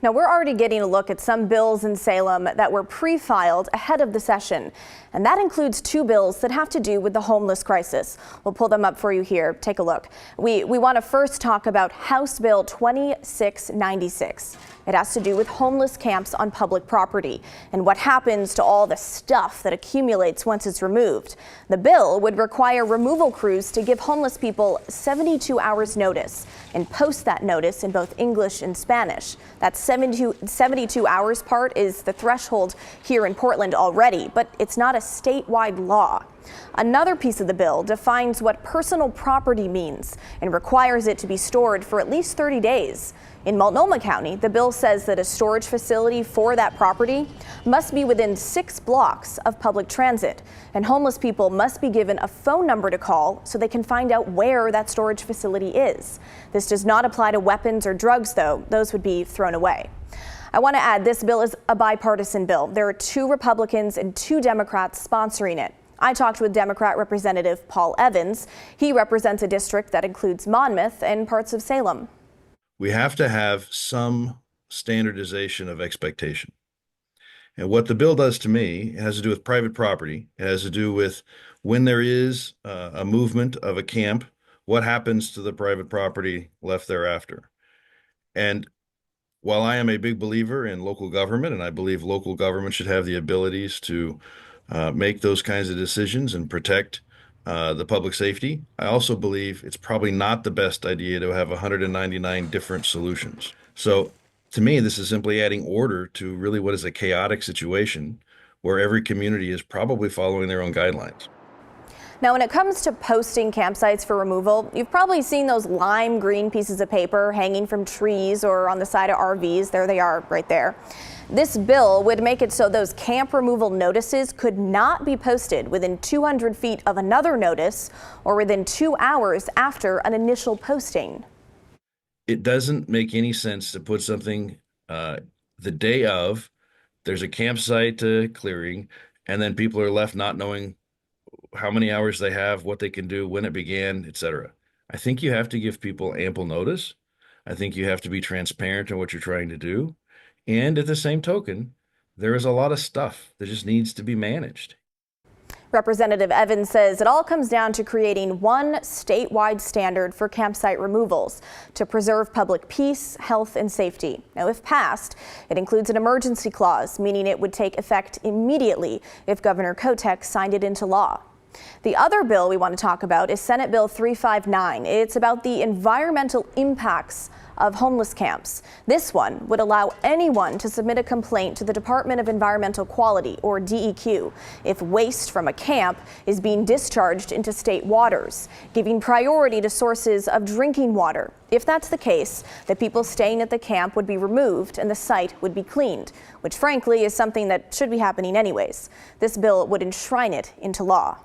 Now, we're already getting a look at some bills in Salem that were pre-filed ahead of the session. And that includes two bills that have to do with the homeless crisis. We'll pull them up for you here. Take a look. We want to first talk about House Bill 2696. It has to do with homeless camps on public property and what happens to all the stuff that accumulates once it's removed. The bill would require removal crews to give homeless people 72 hours notice and post that notice in both English and Spanish. That 72 hours part is the threshold here in Portland already, but it's not a statewide law. Another piece of the bill defines what personal property means and requires it to be stored for at least 30 days. In Multnomah County, the bill says that a storage facility for that property must be within 6 blocks of public transit, and homeless people must be given a phone number to call so they can find out where that storage facility is. This does not apply to weapons or drugs, though. Those would be thrown away. I want to add, this bill is a bipartisan bill. There are 2 Republicans and 2 Democrats sponsoring it. I talked with Democrat Representative Paul Evans. He represents a district that includes Monmouth and parts of Salem. We have to have some standardization of expectation. And what the bill does to me, it has to do with private property. It has to do with when there is a movement of a camp, what happens to the private property left thereafter. And while I am a big believer in local government, and I believe local government should have the abilities to make those kinds of decisions and protect the public safety, I also believe it's probably not the best idea to have 199 different solutions. So to me, this is simply adding order to really what is a chaotic situation where every community is probably following their own guidelines. Now, when it comes to posting campsites for removal, you've probably seen those lime green pieces of paper hanging from trees or on the side of RVs. There they are right there. This bill would make it so those camp removal notices could not be posted within 200 feet of another notice or within 2 hours after an initial posting. It doesn't make any sense to put something the day of, there's a campsite clearing, and then people are left not knowing how many hours they have, what they can do, when it began, etc. I think you have to give people ample notice. I think you have to be transparent in what you're trying to do. And at the same token, there is a lot of stuff that just needs to be managed. Representative Evans says it all comes down to creating one statewide standard for campsite removals to preserve public peace, health, and safety. Now, if passed, it includes an emergency clause, meaning it would take effect immediately if Governor Kotek signed it into law. The other bill we want to talk about is Senate Bill 359. It's about the environmental impacts of homeless camps. This one would allow anyone to submit a complaint to the Department of Environmental Quality, or DEQ, if waste from a camp is being discharged into state waters, giving priority to sources of drinking water. If that's the case, the people staying at the camp would be removed and the site would be cleaned, which frankly is something that should be happening anyways. This bill would enshrine it into law.